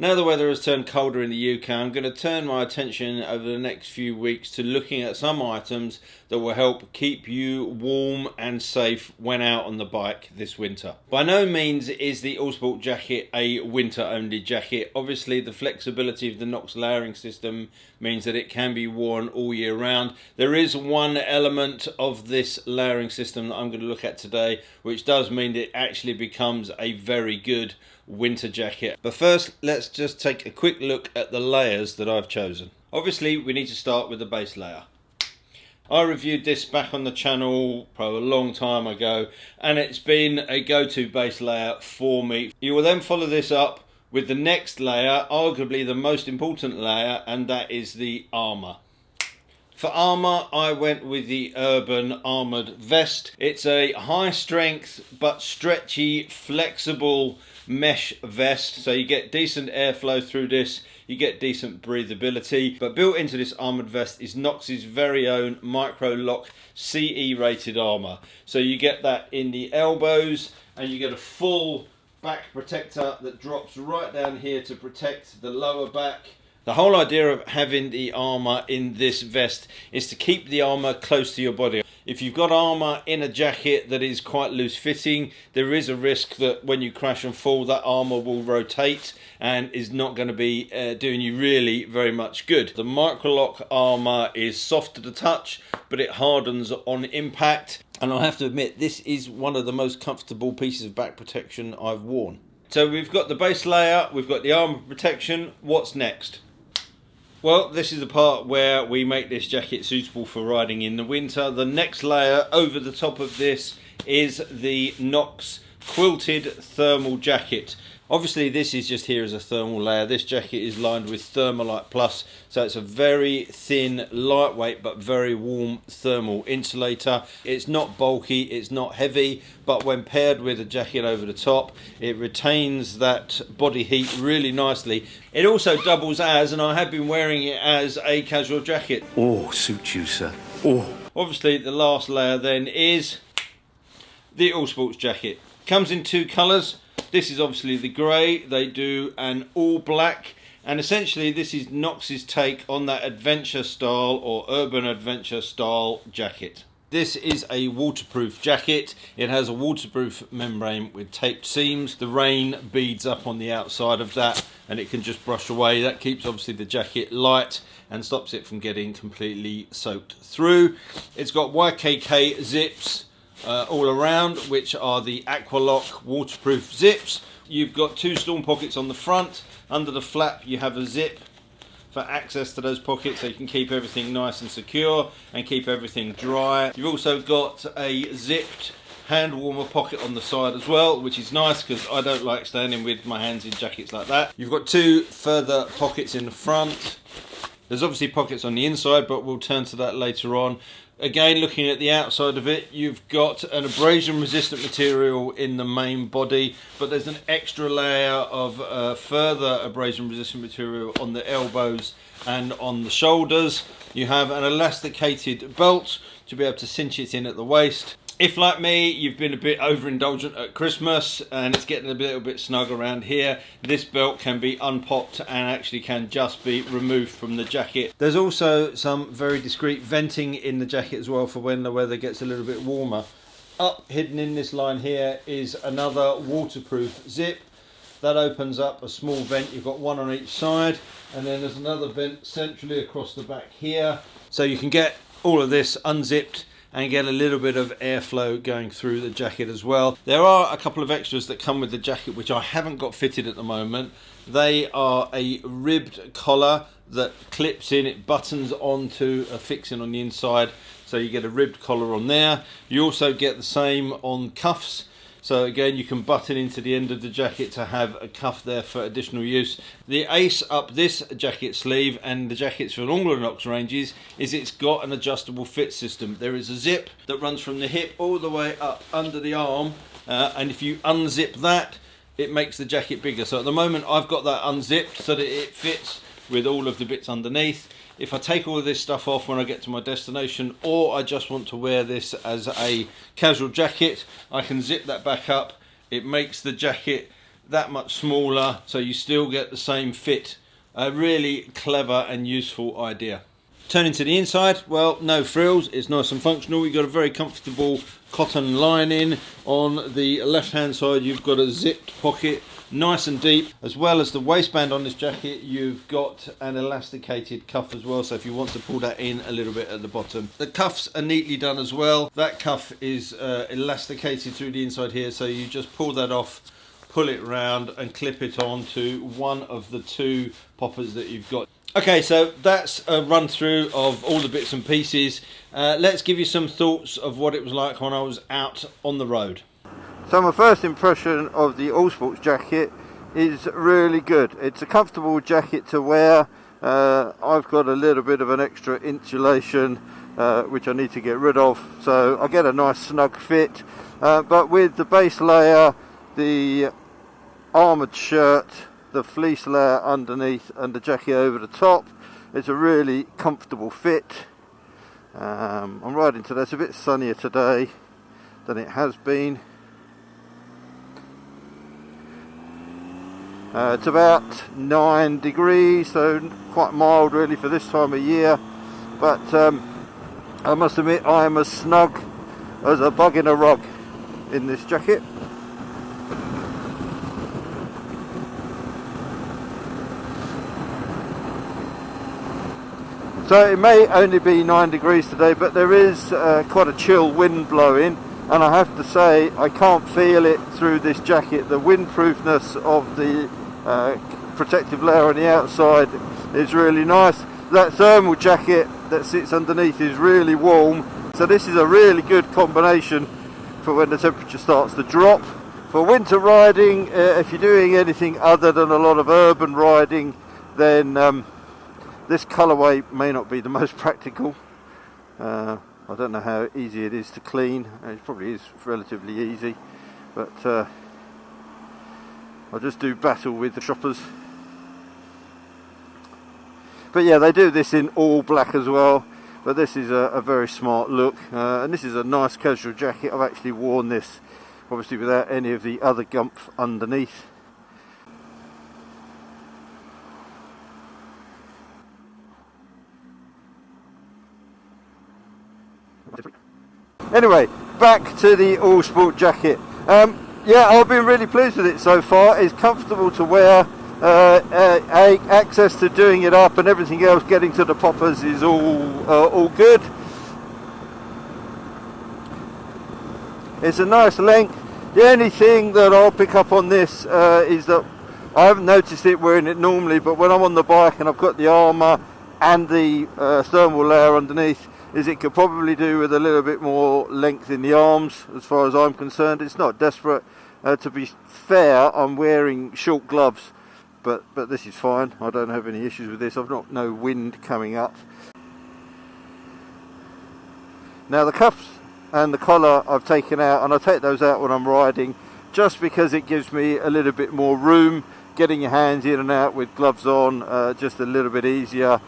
Now the weather has turned colder in the UK, I'm going to turn my attention over the next few weeks to looking at some items that will help keep you warm and safe when out on the bike this winter. By no means is the All Sport jacket a winter only jacket. Obviously the flexibility of the Knox layering system means that it can be worn all year round. There is one element of this layering system that I'm going to look at today which does mean that it actually becomes a very good winter jacket. But first, let's just take a quick look at the layers that I've chosen. Obviously, we need to start with the base layer. I reviewed this back on the channel probably a long time ago, and it's been a go-to base layer for me. You will then follow this up with the next layer, arguably the most important layer, and that is the armour. For armour, I went with the Urban Armoured Vest. It's a high strength but stretchy, flexible mesh vest, so you get decent airflow through this, you get decent breathability. But built into this armoured vest is Knox's very own Micro Lock CE rated armour. So you get that in the elbows, and you get a full back protector that drops right down here to protect the lower back. The whole idea of having the armour in this vest is to keep the armour close to your body. If you've got armour in a jacket that is quite loose fitting, there is a risk that when you crash and fall, that armour will rotate and is not going to be doing you really very much good. The Microlock armour is soft to the touch, but it hardens on impact. And I have to admit, this is one of the most comfortable pieces of back protection I've worn. So we've got the base layer, we've got the armour protection. What's next? Well, this is the part where we make this jacket suitable for riding in the winter. The next layer over the top of this is the Knox Quilted Thermal Jacket. Obviously this is just here as a thermal layer. This jacket is lined with Thermalite Plus, so it's a very thin, lightweight but very warm thermal insulator. It's not bulky, it's not heavy, but when paired with a jacket over the top, it retains that body heat really nicely. It also doubles as, and I have been wearing it as, a casual jacket. Oh, suits you, sir. Oh. Obviously the last layer then is the All Sports jacket. Comes in two colours. This is obviously the grey. They do an all black, and essentially this is Knox's take on that adventure style or urban adventure style jacket. This is a waterproof jacket. It has a waterproof membrane with taped seams. The rain beads up on the outside of that and it can just brush away. That keeps obviously the jacket light and stops it from getting completely soaked through. It's got YKK zips all around, which are the Aqualock waterproof zips. You've got two storm pockets on the front. Under the flap you have a zip for access to those pockets, so you can keep everything nice and secure and keep everything dry. You've also got a zipped hand warmer pocket on the side as well, which is nice because I don't like standing with my hands in jackets like that. You've got two further pockets in the front. There's obviously pockets on the inside, but we'll turn to that later on. Again, looking at the outside of it, you've got an abrasion resistant material in the main body, but there's an extra layer of further abrasion resistant material on the elbows and on the shoulders. You have an elasticated belt to be able to cinch it in at the waist. If, like me, you've been a bit overindulgent at Christmas and it's getting a little bit snug around here, this belt can be unpopped and actually can just be removed from the jacket. There's also some very discreet venting in the jacket as well for when the weather gets a little bit warmer. Up, hidden in this line here, is another waterproof zip. That opens up a small vent. You've got one on each side, and then there's another vent centrally across the back here. So you can get all of this unzipped and get a little bit of airflow going through the jacket as well. There are a couple of extras that come with the jacket which I haven't got fitted at the moment. They are a ribbed collar that clips in, it buttons onto a fixing on the inside, so you get a ribbed collar on there. You also get the same on cuffs. So again, you can button into the end of the jacket to have a cuff there for additional use. The ace up this jacket sleeve and the jackets for all of the Knox ranges is it's got an adjustable fit system. There is a zip that runs from the hip all the way up under the arm, and if you unzip that, it makes the jacket bigger. So at the moment I've got that unzipped so that it fits with all of the bits underneath. If I take all of this stuff off when I get to my destination, or I just want to wear this as a casual jacket, I can zip that back up. It makes the jacket that much smaller, so you still get the same fit. A really clever and useful idea. Turning to the inside, well, no frills, it's nice and functional. You've got a very comfortable cotton lining. On the left hand side you've got a zipped pocket, nice and deep. As well as the waistband on this jacket, you've got an elasticated cuff as well, so if you want to pull that in a little bit at the bottom. The cuffs are neatly done as well. That cuff is elasticated through the inside here, so you just pull that off, pull it round and clip it on to one of the two poppers that you've got. Okay, so that's a run through of all the bits and pieces. Let's give you some thoughts of what it was like when I was out on the road. So my first impression of the All Sports jacket is really good. It's a comfortable jacket to wear. I've got a little bit of an extra insulation which I need to get rid of, so I get a nice snug fit. But with the base layer, the armoured shirt, the fleece layer underneath and the jacket over the top, it's a really comfortable fit. I'm riding today, it's a bit sunnier today than it has been. It's about 9 degrees, so quite mild really for this time of year, but I must admit I am as snug as a bug in a rug in this jacket. So it may only be 9 degrees today, but there is quite a chill wind blowing, and I have to say I can't feel it through this jacket. The windproofness of the protective layer on the outside is really nice. That thermal jacket that sits underneath is really warm, so this is a really good combination for when the temperature starts to drop. For winter riding, if you're doing anything other than a lot of urban riding, then this colourway may not be the most practical. I don't know how easy it is to clean. It probably is relatively easy, but I just do battle with the shoppers. But yeah, they do this in all black as well, but this is a very smart look, and this is a nice casual jacket. I've actually worn this obviously without any of the other gumph underneath. Anyway, back to the All Sport jacket. Yeah, I've been really pleased with it so far. It's comfortable to wear. Access to doing it up and everything else, getting to the poppers is all good. It's a nice length. The only thing that I'll pick up on this is that I haven't noticed it wearing it normally, but when I'm on the bike and I've got the armour and the thermal layer underneath, is it could probably do with a little bit more length in the arms as far as I'm concerned. It's not desperate. To be fair, I'm wearing short gloves, but this is fine. I don't have any issues with this. I've got no wind coming up. Now the cuffs and the collar I've taken out, and I take those out when I'm riding just because it gives me a little bit more room. Getting your hands in and out with gloves on, just a little bit easier.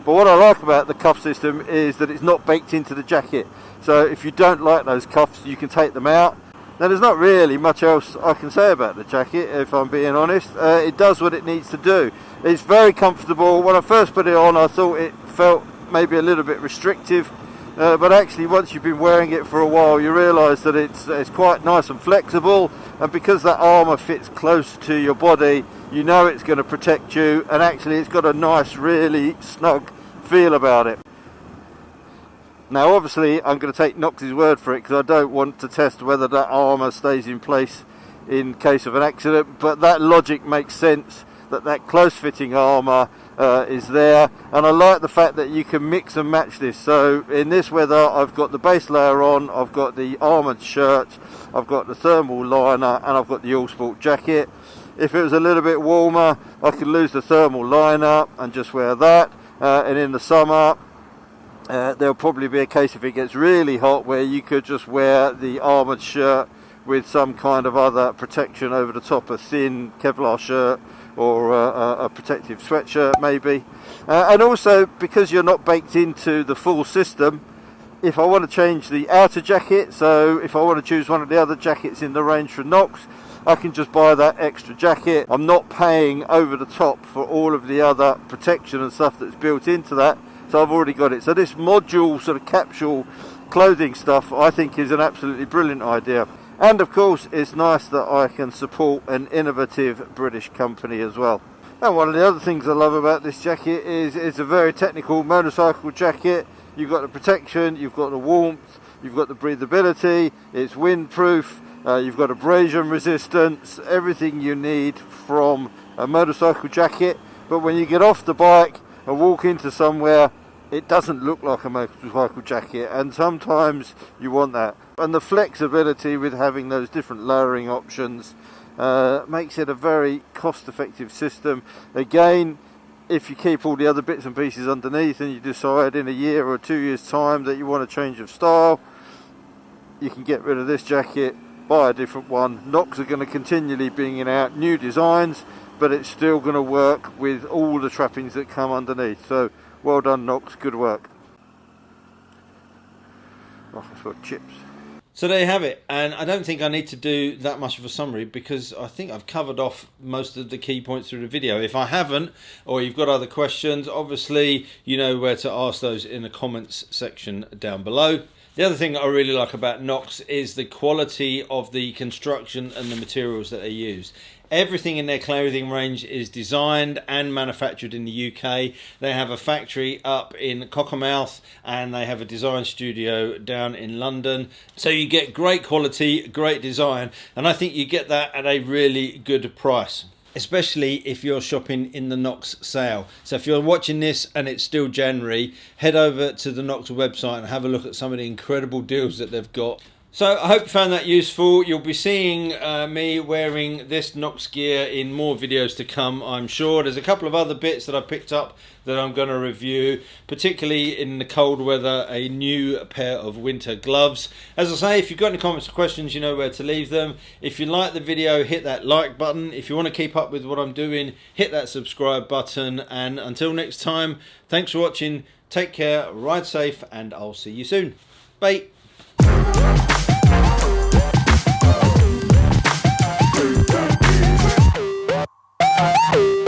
But what I like about the cuff system is that it's not baked into the jacket. So if you don't like those cuffs, you can take them out. Now there's not really much else I can say about the jacket, if I'm being honest. It does what it needs to do. It's very comfortable. When I first put it on, I thought it felt maybe a little bit restrictive. But actually once you've been wearing it for a while, you realise that it's quite nice and flexible. And because that armour fits close to your body, you know it's going to protect you, and actually it's got a nice, really snug feel about it. Now obviously I'm going to take Knox's word for it because I don't want to test whether that armour stays in place in case of an accident, but that logic makes sense, that close fitting armour is there, and I like the fact that you can mix and match this. So in this weather I've got the base layer on, I've got the armoured shirt, I've got the thermal liner, and I've got the All Sport jacket. If it was a little bit warmer, I could lose the thermal liner and just wear that. And in the summer, there'll probably be a case if it gets really hot where you could just wear the armoured shirt with some kind of other protection over the top, a thin Kevlar shirt or a protective sweatshirt maybe. And also, because you're not baked into the full system, if I want to change the outer jacket, so if I want to choose one of the other jackets in the range from Knox, I can just buy that extra jacket. I'm not paying over the top for all of the other protection and stuff that's built into that, so I've already got it. So this module sort of capsule clothing stuff I think is an absolutely brilliant idea. And of course it's nice that I can support an innovative British company as well. And one of the other things I love about this jacket is it's a very technical motorcycle jacket. You've got the protection, you've got the warmth, you've got the breathability, it's windproof, you've got abrasion resistance, everything you need from a motorcycle jacket. But when you get off the bike and walk into somewhere, it doesn't look like a motorcycle jacket, and sometimes you want that. And the flexibility with having those different layering options makes it a very cost-effective system. Again, if you keep all the other bits and pieces underneath and you decide in a year or 2 years time that you want a change of style, you can get rid of this jacket, buy a different one. Knox are going to continually bring out new designs, but it's still going to work with all the trappings that come underneath. So well done, Knox, good work. Oh, that's what chips. So there you have it, and I don't think I need to do that much of a summary because I think I've covered off most of the key points through the video. If I haven't, or you've got other questions, obviously you know where to ask those in the comments section down below. The other thing I really like about Knox is the quality of the construction and the materials that they use. Everything in their clothing range is designed and manufactured in the UK. They have a factory up in Cockermouth and they have a design studio down in London. So you get great quality, great design, and I think you get that at a really good price, especially if you're shopping in the Knox sale. So if you're watching this and it's still January, head over to the Knox website and have a look at some of the incredible deals that they've got. So I hope you found that useful. You'll be seeing me wearing this Knox gear in more videos to come, I'm sure. There's a couple of other bits that I picked up that I'm going to review, particularly in the cold weather, a new pair of winter gloves. As I say, if you've got any comments or questions, you know where to leave them. If you like the video, hit that like button. If you want to keep up with what I'm doing, hit that subscribe button. And until next time, thanks for watching, take care, ride safe, and I'll see you soon. Bye. Hey.